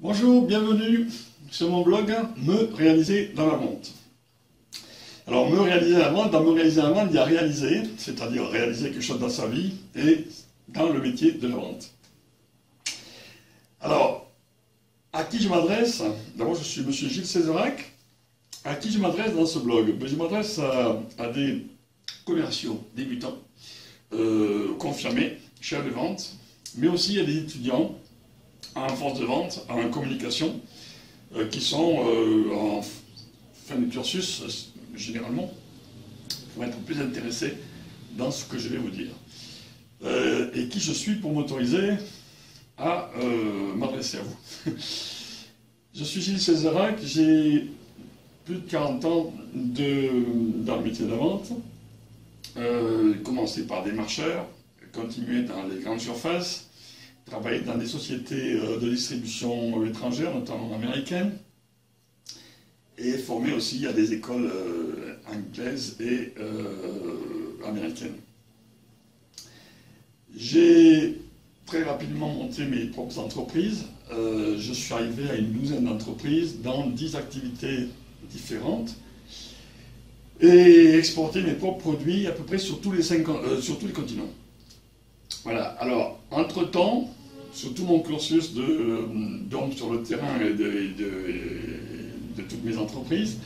Bonjour, bienvenue sur mon blog Me réaliser dans la vente. Alors, me réaliser dans la vente, dans me réaliser dans la vente, il y a réaliser, c'est-à-dire réaliser quelque chose dans sa vie et dans le métier de la vente. Alors, à qui je m'adresse? D'abord, je suis monsieur Gilles Césarac. À qui je m'adresse dans ce blog? Je m'adresse à des commerciaux débutants, confirmés, chefs de vente, mais aussi à des étudiants en force de vente, en communication, qui sont en fin de cursus, généralement, vont être plus intéressés dans ce que je vais vous dire. Et qui je suis pour m'autoriser à m'adresser à vous. Je suis Gilles Césarac, j'ai plus de 40 ans dans le métier de la vente. Commencé par des marcheurs, continué dans les grandes surfaces, travaillé dans des sociétés de distribution étrangères, notamment américaines, et formé aussi à des écoles anglaises et américaines. J'ai très rapidement monté mes propres entreprises. Je suis arrivé à une douzaine d'entreprises dans 10 activités différentes et exporté mes propres produits à peu près sur tous les continents. Voilà, alors, entre-temps, sur tout mon cursus d'homme sur le terrain et de toutes mes entreprises,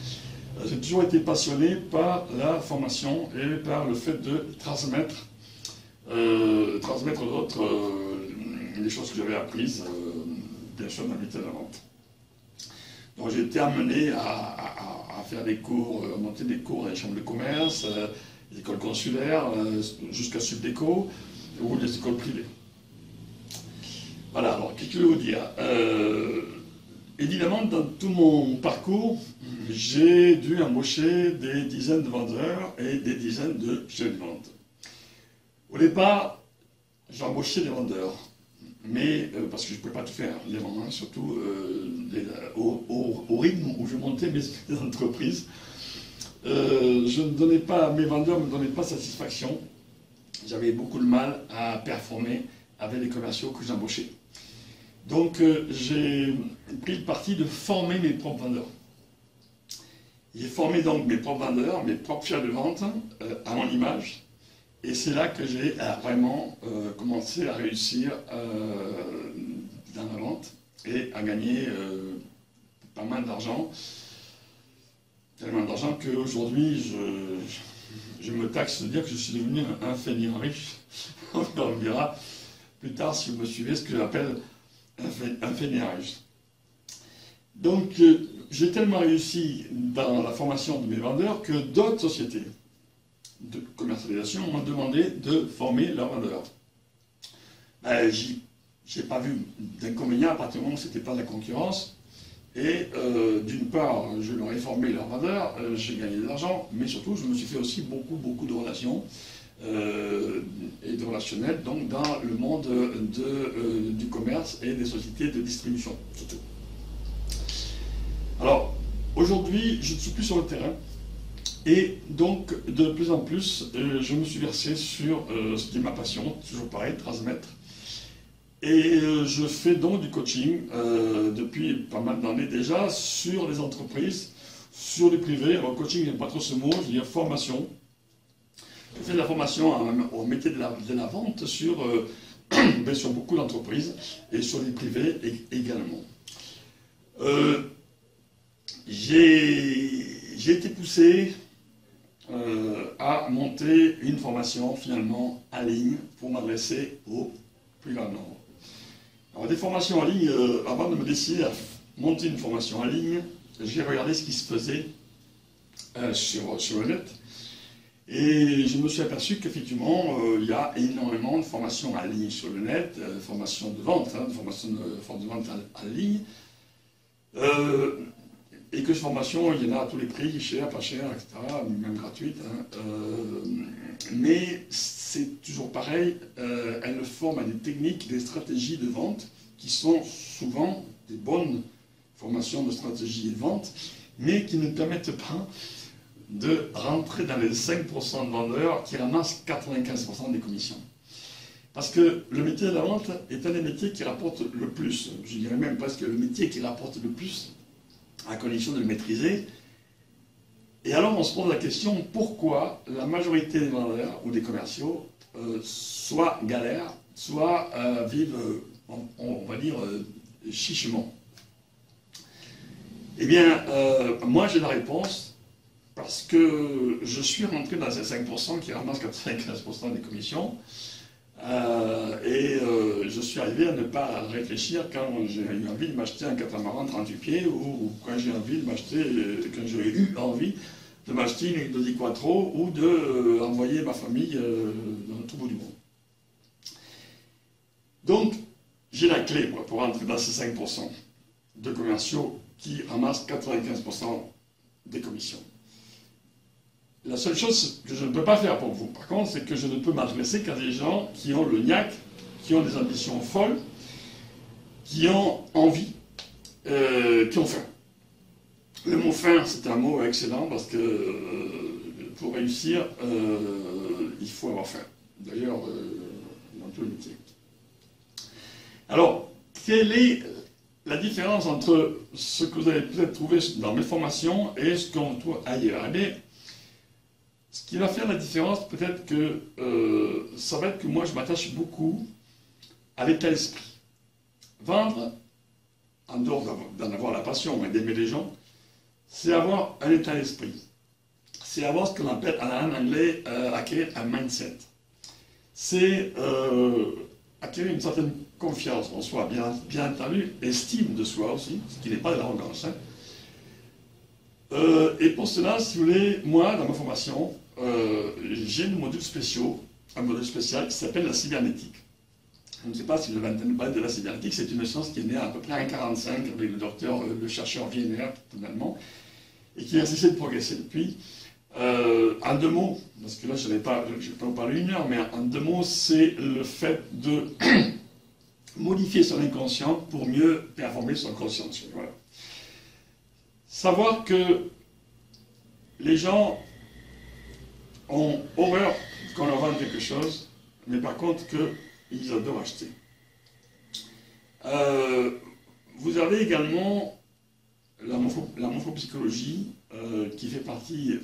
j'ai toujours été passionné par la formation et par le fait de transmettre aux autres les choses que j'avais apprises, bien sûr, dans le métier de la vente. Donc j'ai été amené à faire des cours, à monter des cours dans les chambres de commerce, les écoles consulaires, jusqu'à Subdeco, ou les écoles privées. Voilà, alors qu'est-ce que je vais vous dire? Évidemment, dans tout mon parcours, j'ai dû embaucher des dizaines de vendeurs et des dizaines de chefs de vente. Au départ, j'ai embauché des vendeurs, mais parce que je ne pouvais pas tout faire, évidemment, surtout au rythme où je montais mes entreprises. Je ne donnais pas, mes vendeurs ne me donnaient pas satisfaction. J'avais beaucoup de mal à performer avec les commerciaux que j'embauchais. Donc j'ai pris le parti de former mes propres vendeurs. J'ai formé donc mes propres vendeurs, mes propres chefs de vente à mon image. Et c'est là que j'ai vraiment commencé à réussir dans la vente et à gagner pas mal d'argent. Tellement d'argent qu'aujourd'hui, je me taxe de dire que je suis devenu un fainéant riche. On verra plus tard, si vous me suivez, ce que j'appelle un fainéant riche. Donc, j'ai tellement réussi dans la formation de mes vendeurs que d'autres sociétés de commercialisation m'ont demandé de former leurs vendeurs. Ben, j'ai pas vu d'inconvénient à partir du moment où ce n'était pas de la concurrence. Et d'une part, je leur ai formé leurs vendeurs, j'ai gagné de l'argent, mais surtout, je me suis fait aussi beaucoup de relations et de relationnels donc dans le monde du commerce et des sociétés de distribution, surtout. Alors, aujourd'hui, je ne suis plus sur le terrain, et donc, de plus en plus, je me suis versé sur ce qui est ma passion, toujours pareil, transmettre. Et je fais donc du coaching depuis pas mal d'années déjà sur les entreprises, sur les privés. Alors, coaching, j'aime pas trop ce mot, je veux dire formation. Je fais de la formation au métier de la vente sur beaucoup d'entreprises et sur les privés également. J'ai été poussé à monter une formation finalement en ligne pour m'adresser au plus grand nombre. Alors des formations en ligne, avant de me décider à monter une formation en ligne, j'ai regardé ce qui se faisait sur le net. Et je me suis aperçu qu'effectivement, il y a énormément de formations en ligne sur le net, formations de vente, formations de vente en ligne. Et que ces formations, il y en a à tous les prix, cher, pas cher, etc., même gratuites. Mais c'est toujours pareil, elles forment à des techniques, des stratégies de vente qui sont souvent des bonnes formations de stratégie de vente, mais qui ne permettent pas de rentrer dans les 5% de vendeurs qui ramassent 95% des commissions. Parce que le métier de la vente est un des métiers qui rapporte le plus. Je dirais même presque le métier qui rapporte le plus, à condition de le maîtriser. Et alors on se pose la question, pourquoi la majorité des vendeurs ou des commerciaux soit galèrent, soit vivent, on va dire, chichement. Eh bien, moi j'ai la réponse, parce que je suis rentré dans ces 5% qui ramassent 95% des commissions, et je suis arrivé à ne pas réfléchir quand j'ai eu envie de m'acheter un catamaran 38 pieds, ou quand j'ai envie de m'acheter, quand j'ai eu envie de m'acheter une Dodi Quattro, ou de envoyer ma famille dans le tout bout du monde. Donc, j'ai la clé moi, pour entrer dans ces 5% de commerciaux qui ramassent 95% des commissions. La seule chose que je ne peux pas faire pour vous, par contre, c'est que je ne peux m'adresser qu'à des gens qui ont le niaque, qui ont des ambitions folles, qui ont envie, qui ont faim. Le mot faim, c'est un mot excellent parce que pour réussir, il faut avoir faim. D'ailleurs, dans tous les métiers. Alors, quelle est la différence entre ce que vous avez peut-être trouvé dans mes formations et ce qu'on trouve ailleurs? Eh bien, ce qui va faire la différence, peut-être que ça va être que moi, je m'attache beaucoup à l'état d'esprit. Vendre, en dehors d'en avoir la passion et d'aimer les gens, c'est avoir un état d'esprit. C'est avoir ce qu'on appelle en anglais acquérir un mindset. C'est acquérir une certaine confiance en soi, bien entendu, estime de soi aussi, ce qui n'est pas de l'arrogance. Hein. Et pour cela, si vous voulez, moi, dans ma formation, j'ai des modules spéciaux, un module spécial qui s'appelle la cybernétique. Je ne sais pas si vous avez entendu parler de la cybernétique, c'est une science qui est née à peu près en 1945 avec le chercheur Wiener, totalement, et qui a cessé de progresser depuis. En deux mots, parce que là je ne vais pas vous parler une heure, mais en deux mots, c'est le fait de modifier son inconscient pour mieux performer son conscient. Voilà. Savoir que les gens ont horreur qu'on leur vende quelque chose, mais par contre qu'ils adorent acheter. Vous avez également la morphopsychologie qui fait partie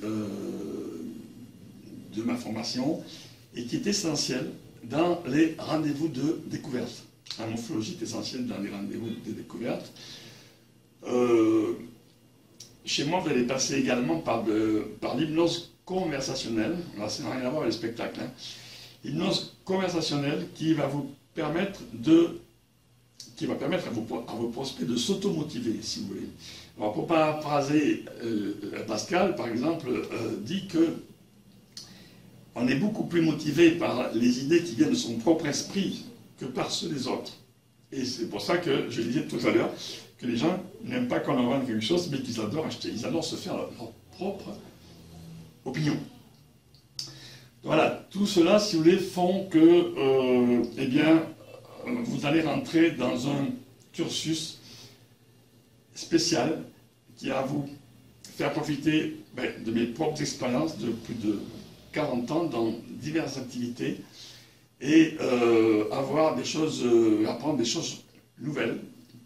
de ma formation et qui est essentielle dans les rendez-vous de découverte. La morphologie est essentielle dans les rendez-vous de découverte. Chez moi, vous allez passer également par l'hypnose conversationnelle. Là, ça n'a rien à voir avec les spectacles. Hein. L'hypnose conversationnelle qui va vous permettre à vos prospects de s'automotiver, si vous voulez. Alors, pour paraphraser Pascal, par exemple, dit que on est beaucoup plus motivé par les idées qui viennent de son propre esprit que par ceux des autres. Et c'est pour ça que je disais tout à l'heure que les gens n'aiment pas qu'on leur vende quelque chose, mais qu'ils adorent acheter. Ils adorent se faire leur propre opinion. Voilà, tout cela, si vous voulez, font que, eh bien, vous allez rentrer dans un cursus spécial qui va vous faire profiter de mes propres expériences de plus de 40 ans dans diverses activités et avoir des choses, apprendre des choses nouvelles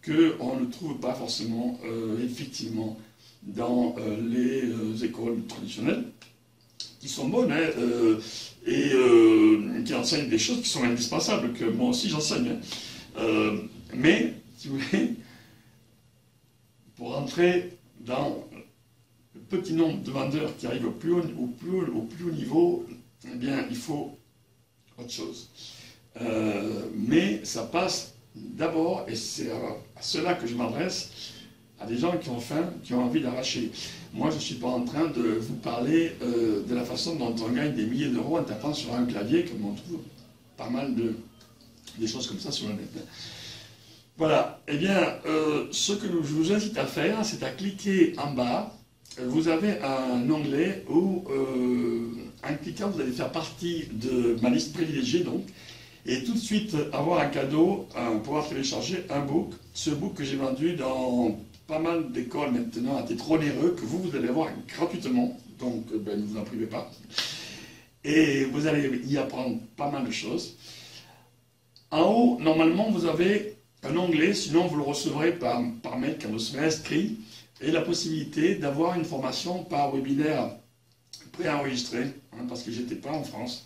qu'on ne trouve pas forcément effectivement dans les écoles traditionnelles, qui sont bonnes et qui enseignent des choses qui sont indispensables, que moi aussi j'enseigne. Mais, si vous voulez, pour entrer dans le petit nombre de vendeurs qui arrivent au plus haut niveau, eh bien, il faut autre chose. Mais ça passe d'abord, et c'est à cela que je m'adresse, à des gens qui ont faim, qui ont envie d'arracher. Moi, je ne suis pas en train de vous parler de la façon dont on gagne des milliers d'euros en tapant sur un clavier, comme on trouve pas mal des choses comme ça sur le net. Voilà. Eh bien, ce que je vous invite à faire, c'est à cliquer en bas. Vous avez un onglet où, en cliquant, vous allez faire partie de ma liste privilégiée, donc, et tout de suite avoir un cadeau, pouvoir télécharger un book. Ce book que j'ai vendu dans pas mal d'écoles maintenant à titre onéreux, que vous allez avoir gratuitement, donc ne vous en privez pas. Et vous allez y apprendre pas mal de choses. En haut, normalement, vous avez un onglet, sinon vous le recevrez par mail quand vous serez inscrit, et la possibilité d'avoir une formation par webinaire préenregistré, parce que j'étais pas en France,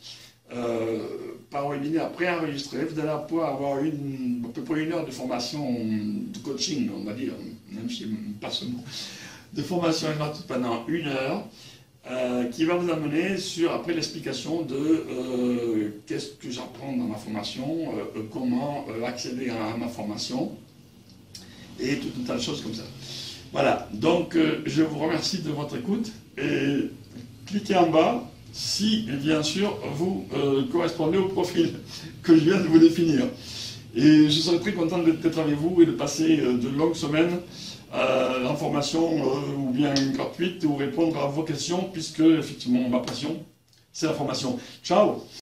par webinaire préenregistré. Vous allez pouvoir avoir à peu près 1 heure de formation, de coaching, on va dire, même si je n'aime pas ce mot, de formation gratuite pendant 1 heure, qui va vous amener sur, après l'explication de qu'est-ce que j'apprends dans ma formation, comment accéder à ma formation, et tout un tas de choses comme ça. Voilà, donc je vous remercie de votre écoute, et cliquez en bas si, bien sûr, vous correspondez au profil que je viens de vous définir. Et je serai très content d'être avec vous et de passer de longues semaines en formation ou bien gratuite ou répondre à vos questions, puisque effectivement ma passion c'est la formation. Ciao!